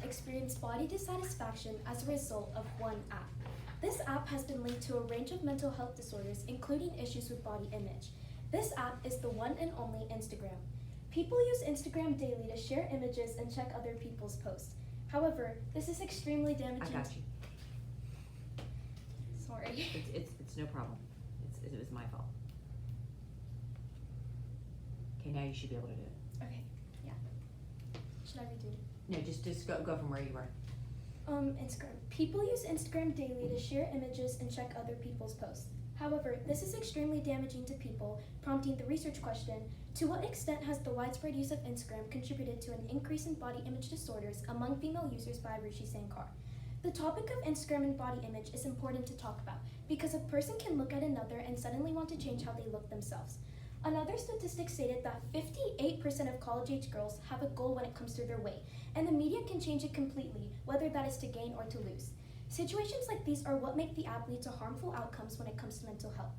experienced body dissatisfaction as a result of one app. This app has been linked to a range of mental health disorders, including issues with body image. This app is the one and only Instagram. People use Instagram daily to share images and check other people's posts. However, this is extremely damaging. I got you. Sorry. It's no problem. It was my fault. Okay, now you should be able to do it. Okay, yeah. Should I redo it? No, just go from where you were. Instagram. People use Instagram daily to share images and check other people's posts. However, this is extremely damaging to people, prompting the research question, to what extent has the widespread use of Instagram contributed to an increase in body image disorders among female users by Ruchi Sankar? The topic of Instagram and body image is important to talk about because a person can look at another and suddenly want to change how they look themselves. Another statistic stated that 58% of college-age girls have a goal when it comes to their weight, and the media can change it completely, whether that is to gain or to lose. Situations like these are what make the app lead to harmful outcomes when it comes to mental health.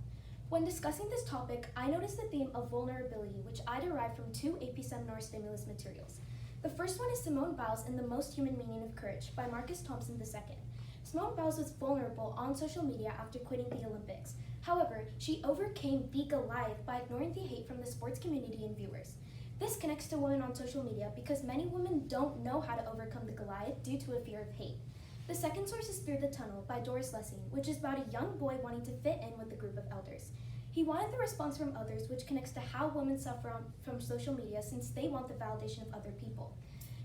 When discussing this topic, I noticed the theme of vulnerability, which I derived from two AP seminar stimulus materials. The first one is Simone Biles in The Most Human Meaning of Courage by Marcus Thompson II. Simone Biles was vulnerable on social media after quitting the Olympics. However, she overcame the Goliath by ignoring the hate from the sports community and viewers. This connects to women on social media because many women don't know how to overcome the Goliath due to a fear of hate. The second source is Through the Tunnel by Doris Lessing, which is about a young boy wanting to fit in with a group of elders. He wanted the response from others, which connects to how women suffer from social media since they want the validation of other people.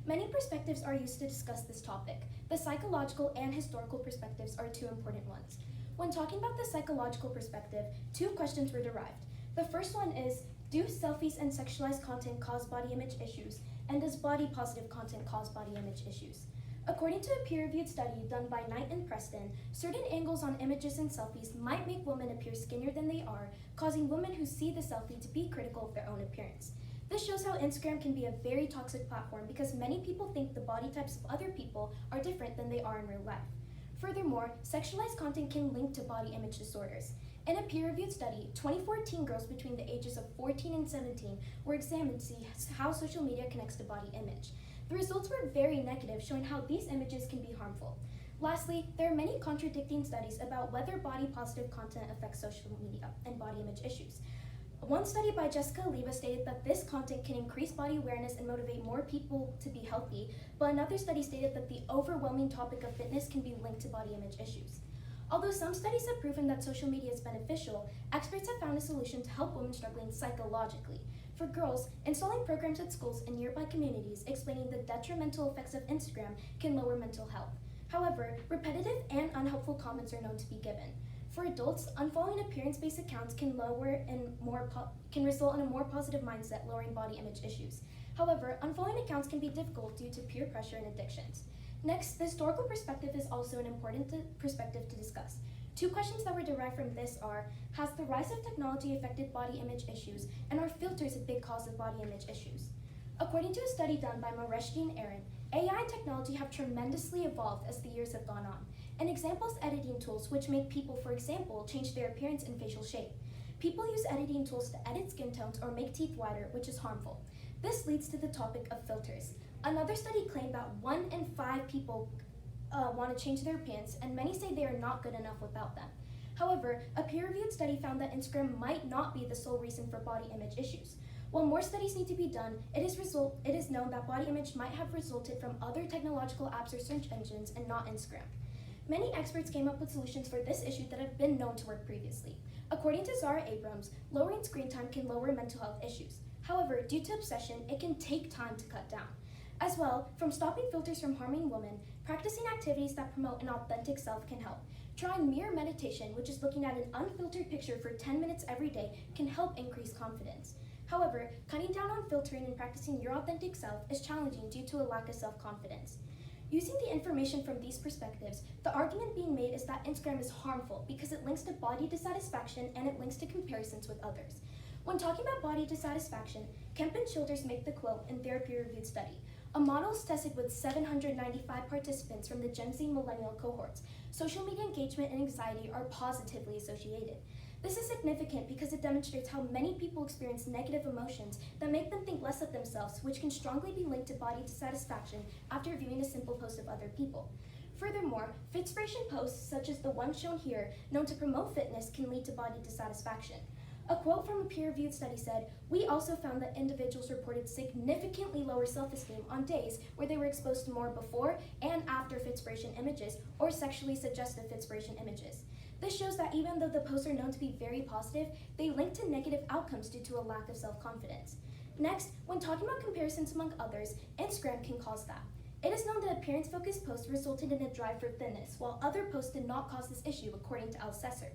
Many perspectives are used to discuss this topic. The psychological and historical perspectives are two important ones. When talking about the psychological perspective, two questions were derived. The first one is, do selfies and sexualized content cause body image issues? And does body positive content cause body image issues? According to a peer-reviewed study done by Knight and Preston, certain angles on images and selfies might make women appear skinnier than they are, causing women who see the selfie to be critical of their own appearance. This shows how Instagram can be a very toxic platform because many people think the body types of other people are different than they are in real life. Furthermore, sexualized content can link to body image disorders. In a peer-reviewed study, 2014 girls between the ages of 14 and 17 were examined to see how social media connects to body image. The results were very negative, showing how these images can be harmful. Lastly, there are many contradicting studies about whether body-positive content affects social media and body image issues. One study by Jessica Oliva stated that this content can increase body awareness and motivate more people to be healthy, but another study stated that the overwhelming topic of fitness can be linked to body image issues. Although some studies have proven that social media is beneficial, experts have found a solution to help women struggling psychologically. For girls, installing programs at schools and nearby communities explaining the detrimental effects of Instagram can lower mental health. However, repetitive and unhelpful comments are known to be given. For adults, unfollowing appearance-based accounts can result in a more positive mindset, lowering body image issues. However, unfollowing accounts can be difficult due to peer pressure and addictions. Next, the historical perspective is also an important perspective to discuss. Two questions that were derived from this are, has the rise of technology affected body image issues, and are filters a big cause of body image issues? According to a study done by Mareshti and Aaron, AI and technology have tremendously evolved as the years have gone on. An example is editing tools, which make people, for example, change their appearance and facial shape. People use editing tools to edit skin tones or make teeth whiter, which is harmful. This leads to the topic of filters. Another study claimed that 1 in 5 people want to change their appearance, and many say they are not good enough without them. However, a peer-reviewed study found that Instagram might not be the sole reason for body image issues. While more studies need to be done, it is known that body image might have resulted from other technological apps or search engines and not Instagram. Many experts came up with solutions for this issue that have been known to work previously. According to Zara Abrams, lowering screen time can lower mental health issues. However, due to obsession, it can take time to cut down. As well, from stopping filters from harming women, practicing activities that promote an authentic self can help. Trying mirror meditation, which is looking at an unfiltered picture for 10 minutes every day, can help increase confidence. However, cutting down on filtering and practicing your authentic self is challenging due to a lack of self-confidence. Using the information from these perspectives, the argument being made is that Instagram is harmful because it links to body dissatisfaction and it links to comparisons with others. When talking about body dissatisfaction, Kemp and Childers make the quote in their peer-reviewed study. A model is tested with 795 participants from the Gen Z millennial cohorts. Social media engagement and anxiety are positively associated. This is significant because it demonstrates how many people experience negative emotions that make them think less of themselves, which can strongly be linked to body dissatisfaction after viewing a simple post of other people. Furthermore, fitspiration posts, such as the one shown here, known to promote fitness, can lead to body dissatisfaction. A quote from a peer-reviewed study said, "We also found that individuals reported significantly lower self-esteem on days where they were exposed to more before and after fitspiration images or sexually suggestive fitspiration images." This shows that even though the posts are known to be very positive, they link to negative outcomes due to a lack of self-confidence. Next, when talking about comparisons among others, Instagram can cause that. It is known that appearance-focused posts resulted in a drive for thinness, while other posts did not cause this issue, according to Alcesser.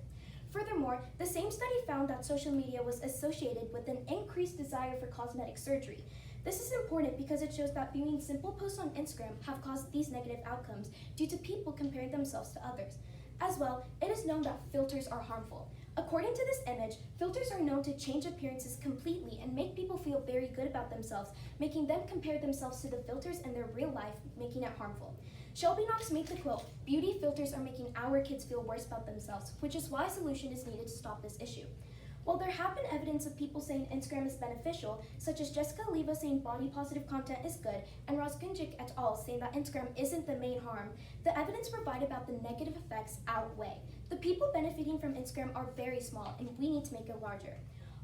Furthermore, the same study found that social media was associated with an increased desire for cosmetic surgery. This is important because it shows that viewing simple posts on Instagram have caused these negative outcomes due to people comparing themselves to others. As well, it is known that filters are harmful. According to this image, filters are known to change appearances completely and make people feel very good about themselves, making them compare themselves to the filters in their real life, making it harmful. Shelby Knox made the quote, "Beauty filters are making our kids feel worse about themselves, which is why a solution is needed to stop this issue." While there have been evidence of people saying Instagram is beneficial, such as Jessica Oliva saying body positive content is good, and Roz Gunjic et al. Saying that Instagram isn't the main harm, the evidence provided about the negative effects outweigh. The people benefiting from Instagram are very small, and we need to make it larger.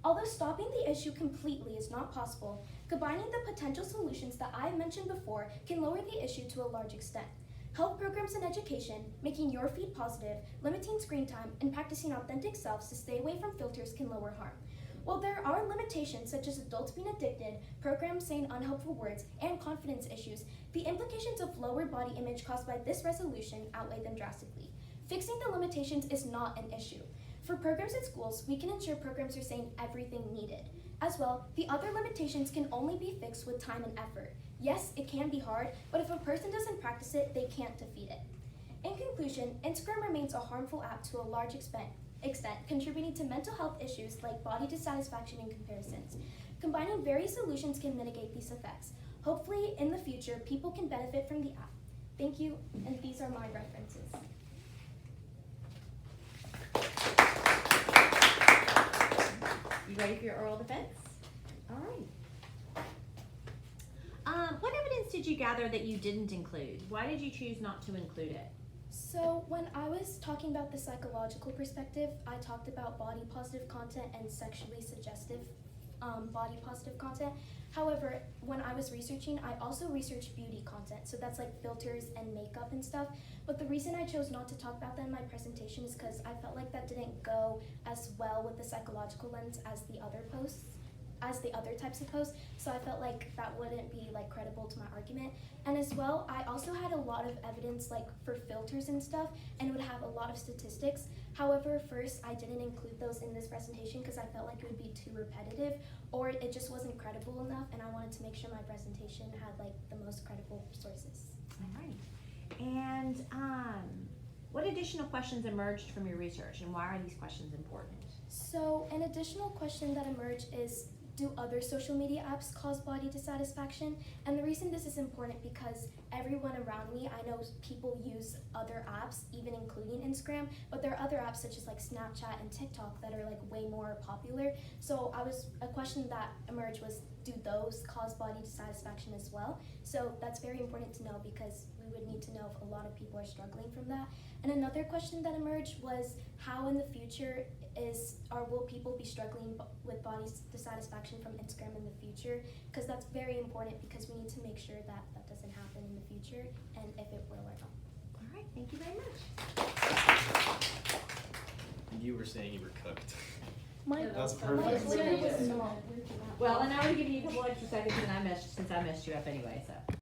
Although stopping the issue completely is not possible, combining the potential solutions that I mentioned before can lower the issue to a large extent. Health programs and education, making your feed positive, limiting screen time, and practicing authentic selves to stay away from filters can lower harm. While there are limitations such as adults being addicted, programs saying unhelpful words, and confidence issues, the implications of lower body image caused by this resolution outweigh them drastically. Fixing the limitations is not an issue. For programs at schools, we can ensure programs are saying everything needed. As well, the other limitations can only be fixed with time and effort. Yes, it can be hard, but if a person doesn't practice it, they can't defeat it. In conclusion, Instagram remains a harmful app to a large extent, contributing to mental health issues like body dissatisfaction and comparisons. Combining various solutions can mitigate these effects. Hopefully, in the future, people can benefit from the app. Thank you, and these are my references. You ready for your oral defense? All right. What evidence did you gather that you didn't include? Why did you choose not to include it? So when I was talking about the psychological perspective, I talked about body positive content and sexually suggestive body positive content. However, when I was researching, I also researched beauty content. So that's like filters and makeup and stuff. But the reason I chose not to talk about that in my presentation is because I felt like that didn't go as well with the psychological lens as the other types of posts. So I felt like that wouldn't be like credible to my argument. And as well, I also had a lot of evidence like for filters and stuff, and would have a lot of statistics. However, first I didn't include those in this presentation because I felt like it would be too repetitive, or it just wasn't credible enough, and I wanted to make sure my presentation had like the most credible sources. All right. And what additional questions emerged from your research, and why are these questions important? So an additional question that emerged is, do other social media apps cause body dissatisfaction? And the reason this is important because everyone around me, I know people use other apps, even including Instagram, but there are other apps such as like Snapchat and TikTok that are like way more popular. So a question that emerged was, do those cause body dissatisfaction as well? So that's very important to know because we would need to know if a lot of people are struggling from that. And another question that emerged was, how in the future will people be struggling with body dissatisfaction from Instagram in the future? Because that's very important because we need to make sure that that doesn't happen in the future, and if it will or not. All right, thank you very much. You were saying you were cooked. That's perfect. literally was small. Well, and I would give you a couple extra seconds since I messed you up anyway, so.